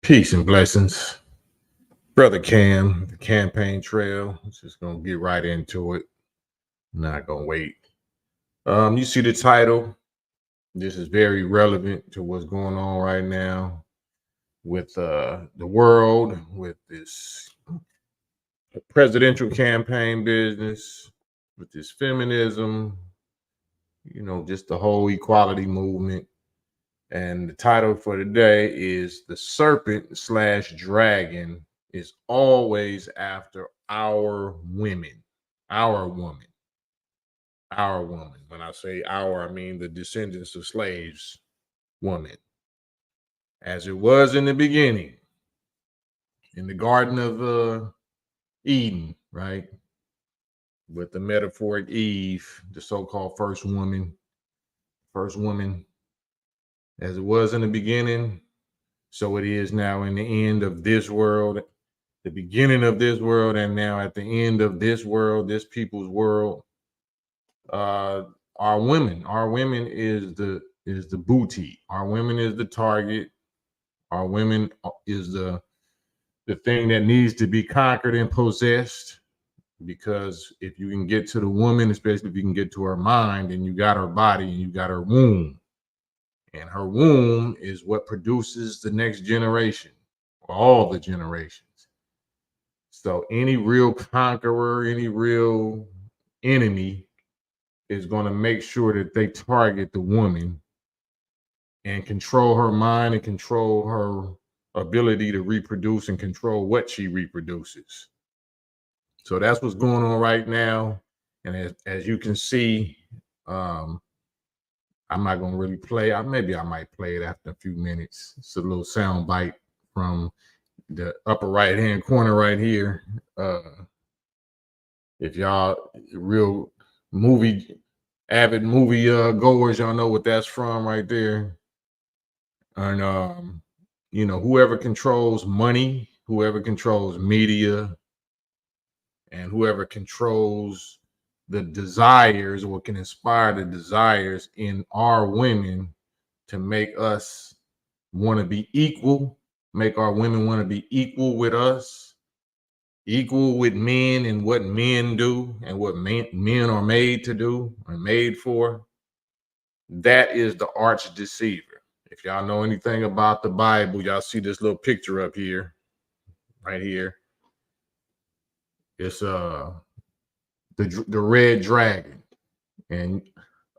Peace and blessings. Brother Cam, the campaign trail. Just gonna get right into it. Not gonna wait. You see the title. This is very relevant to what's going on right now with the world, with this presidential campaign business, with this feminism, just the whole equality movement. And the title for today is The Serpent slash Dragon is always after our women, our woman, our woman. When I say our, I mean the descendants of slaves, woman. As it was in the beginning, in the Garden of Eden, right? With the metaphoric Eve, the so-called first woman, as it was in the beginning, so it is now in the end of this world, the beginning of this world, and now at the end of this world, this people's world. Our women is the booty. Our women is the target. Our women is the thing that needs to be conquered and possessed. Because if you can get to the woman, especially if you can get to her mind, and you got her body and you got her womb. And her womb is what produces the next generation, or all the generations. So any real conqueror, any real enemy is going to make sure that they target the woman and control her mind and control her ability to reproduce and control what she reproduces. So that's what's going on right now. And as you can see, I'm not going to really play. Maybe I might play it after a few minutes. It's a little sound bite from the upper right hand corner right here. If y'all real avid movie goers, y'all know what that's from right there. And whoever controls money, whoever controls media, and whoever controls the desires or can inspire the desires in our women to make us want to be equal, make our women want to be equal with us, equal with men and what men do and what men are made to do and made for. That is the arch deceiver. If y'all know anything about the Bible, y'all see this little picture up here, right here. It's the red dragon. And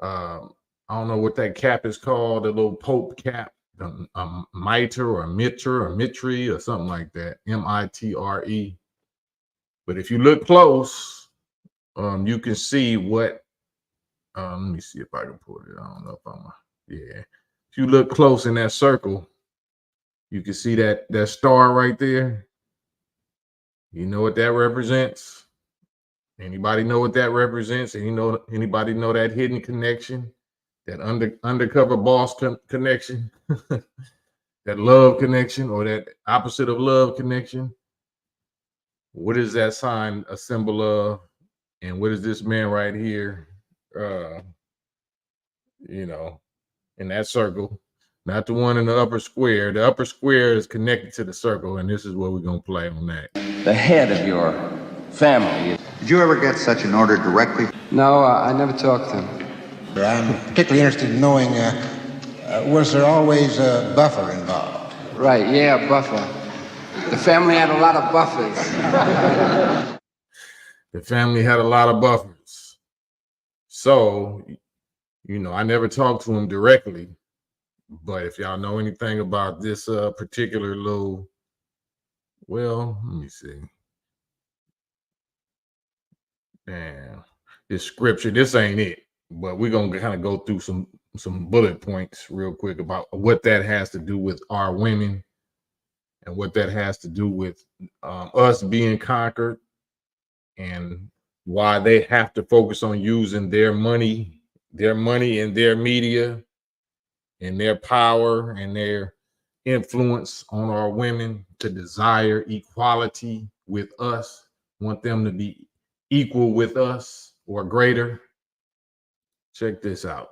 I don't know what that cap is called, the little Pope cap, a mitre or a mitri or something like that, M-I-T-R-E. But if you look close, you can see what, let me see if I can pull it. I don't know if yeah. If you look close in that circle, you can see that star right there. You know what that represents? Anybody know what that represents? Anybody know that hidden connection? That undercover boss connection? That love connection, or that opposite of love connection? What is that sign a symbol of? And what is this man right here? In that circle, not the one in the upper square. The upper square is connected to the circle, and this is what we're gonna play on that. The head of your family. Did you ever get such an order directly? No, I never talked to him. I'm particularly interested in knowing, was there always a buffer involved? Right, yeah, buffer. The family had a lot of buffers. The family had a lot of buffers. So, I never talked to him directly, but if y'all know anything about this particular little, well, let me see. Damn, this scripture, this ain't it, but we're gonna kind of go through some bullet points real quick about what that has to do with our women and what that has to do with us being conquered, and why they have to focus on using their money and their media and their power and their influence on our women to desire equality with us, want them to be equal with us or greater. Check this out.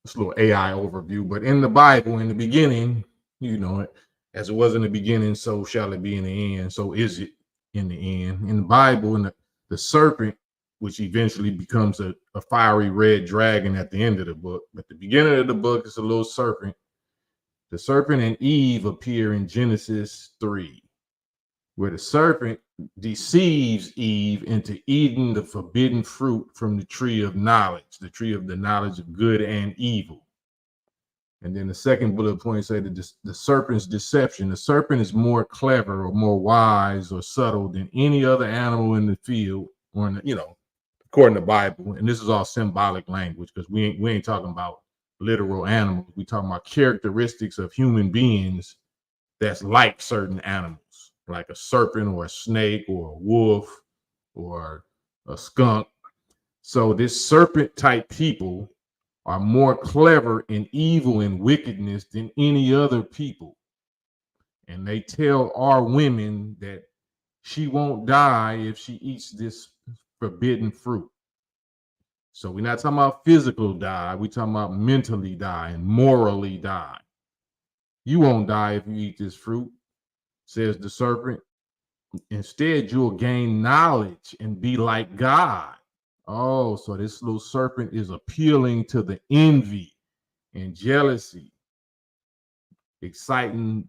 this little AI overview. But in the Bible, in the beginning, as it was in the beginning, so shall it be in the end. So is it in the end. In the Bible, in the serpent, which eventually becomes a fiery red dragon at the end of the book. But the beginning of the book is a little serpent. The serpent and Eve appear in Genesis 3, where the serpent deceives Eve into eating the forbidden fruit from the tree of knowledge, the tree of the knowledge of good and evil. And then the second bullet point say that the serpent's deception. The serpent is more clever or more wise or subtle than any other animal in the field, or in the, according to the Bible. And this is all symbolic language, because we ain't talking about literal animals. We talking about characteristics of human beings that's like certain animals, like a serpent or a snake or a wolf or a skunk. So this serpent type people are more clever in evil and wickedness than any other people. And they tell our women that she won't die if she eats this forbidden fruit. So we're not talking about physical die. We're talking about mentally die and morally die. You won't die if you eat this fruit, says the serpent. Instead, you'll gain knowledge and be like God. Oh, so this little serpent is appealing to the envy and jealousy, exciting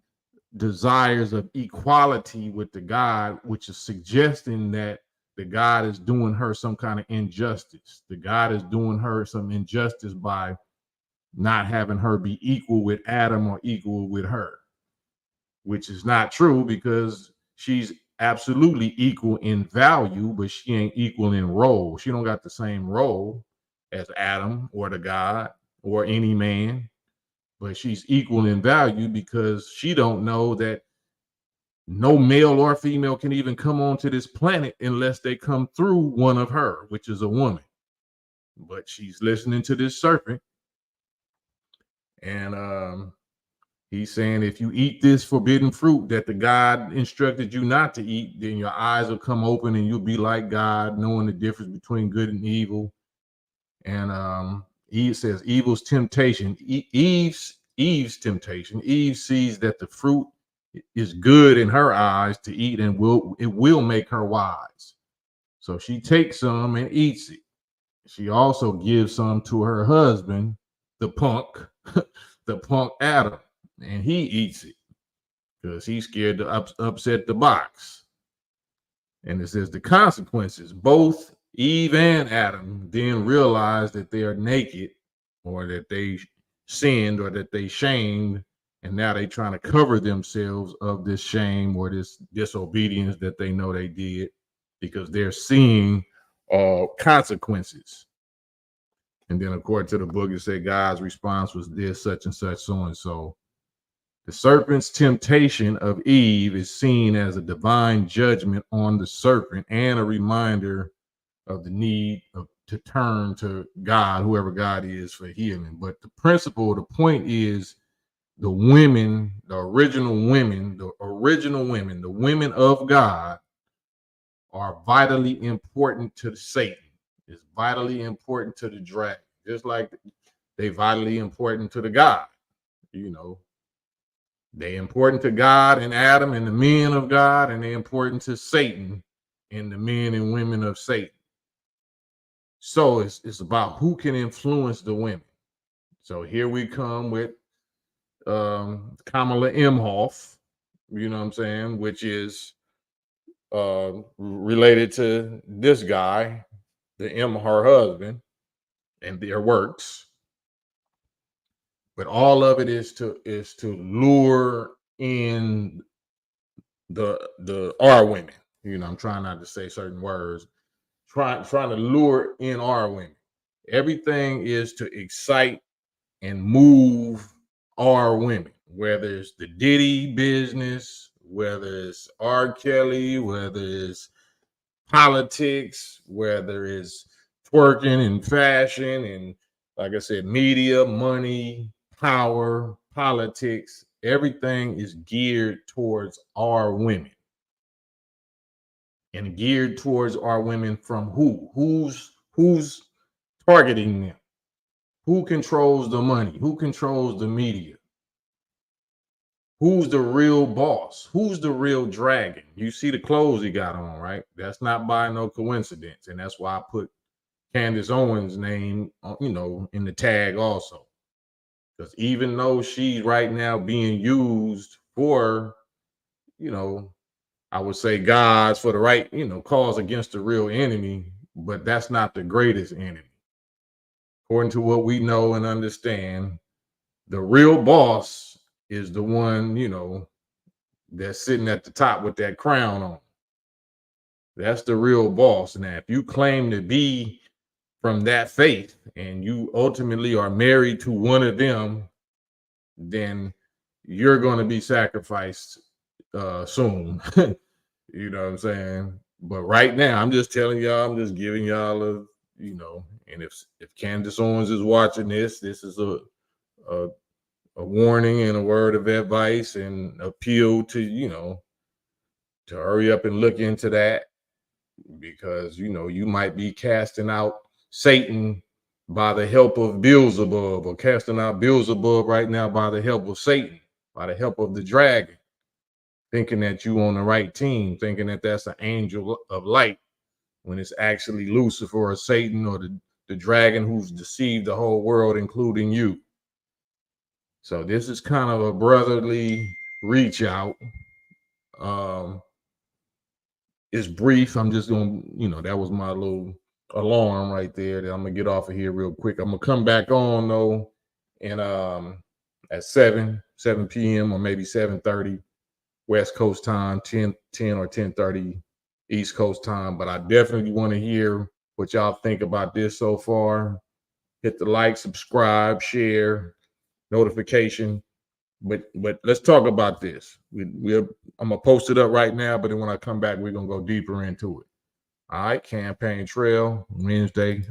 desires of equality with the God, which is suggesting that the God is doing her some kind of injustice. The God is doing her some injustice by not having her be equal with Adam or equal with her, which is not true, because she's absolutely equal in value, but she ain't equal in role. She don't got the same role as Adam or the God or any man, but she's equal in value because she don't know that no male or female can even come onto this planet unless they come through one of her, which is a woman. But she's listening to this serpent, and he's saying, if you eat this forbidden fruit that the God instructed you not to eat, then your eyes will come open and you'll be like God, knowing the difference between good and evil. And Eve says evil's temptation, Eve's temptation. Eve sees that the fruit is good in her eyes to eat, and it will make her wise. So she takes some and eats it. She also gives some to her husband, the punk, the punk Adam, and he eats it because he's scared to upset the box. And it says the consequences. Both Eve and Adam then realize that they are naked, or that they sinned, or that they shamed, and now they're trying to cover themselves of this shame or this disobedience that they know they did, because they're seeing consequences. And then according to the book, it said God's response was this, such and such, so and so. The serpent's temptation of Eve is seen as a divine judgment on the serpent and a reminder of the need to turn to God, whoever God is, for healing. But the principle, the point is, the women, the women of God are vitally important to Satan. It's vitally important to the dragon, just like they vitally important to the God. They important to God and Adam and the men of God, and they important to Satan and the men and women of Satan. So it's about who can influence the women. So here we come with Kamala Imhoff, you know what I'm saying, which is related to this guy, her husband, and their works. But all of it is to lure in the our women. I'm trying not to say certain words. Trying to lure in our women. Everything is to excite and move our women, whether it's the Diddy business, whether it's R. Kelly, whether it's politics, whether it's twerking and fashion, and like I said, media, money, power, politics. Everything is geared towards our women. And geared towards our women from who? Who's targeting them? Who controls the money? Who controls the media? Who's the real boss? Who's the real dragon? You see the clothes he got on, right? That's not by no coincidence. And that's why I put Candace Owens' name, in the tag also. Because even though she's right now being used for, I would say gods for the right, cause against the real enemy, but that's not the greatest enemy. According to what we know and understand, the real boss is the one, that's sitting at the top with that crown on. That's the real boss. Now, if you claim to be from that faith and you ultimately are married to one of them, then you're going to be sacrificed soon. You know what I'm saying? But right now, I'm just telling y'all, I'm just giving y'all and if Candace Owens is watching this is a warning and a word of advice and appeal to, to hurry up and look into that, because, you might be casting out Satan by the help of Beelzebub, or casting out Beelzebub right now by the help of Satan, by the help of the dragon, thinking that you on the right team, thinking that that's an angel of light, when it's actually Lucifer or Satan or the dragon who's deceived the whole world, including you. So this is kind of a brotherly reach out. It's brief. I'm just going to, that was my little alarm right there that I'm going to get off of here real quick. I'm going to come back on though, and at 7 p.m. or maybe 7:30 West Coast time, 10 or 10:30 East Coast time. But I definitely want to hear what y'all think about this so far. Hit the like, subscribe, share, notification. But let's talk about this. I'm gonna post it up right now, but then when I come back, we're gonna go deeper into it. All right, Campaign Trail Wednesday,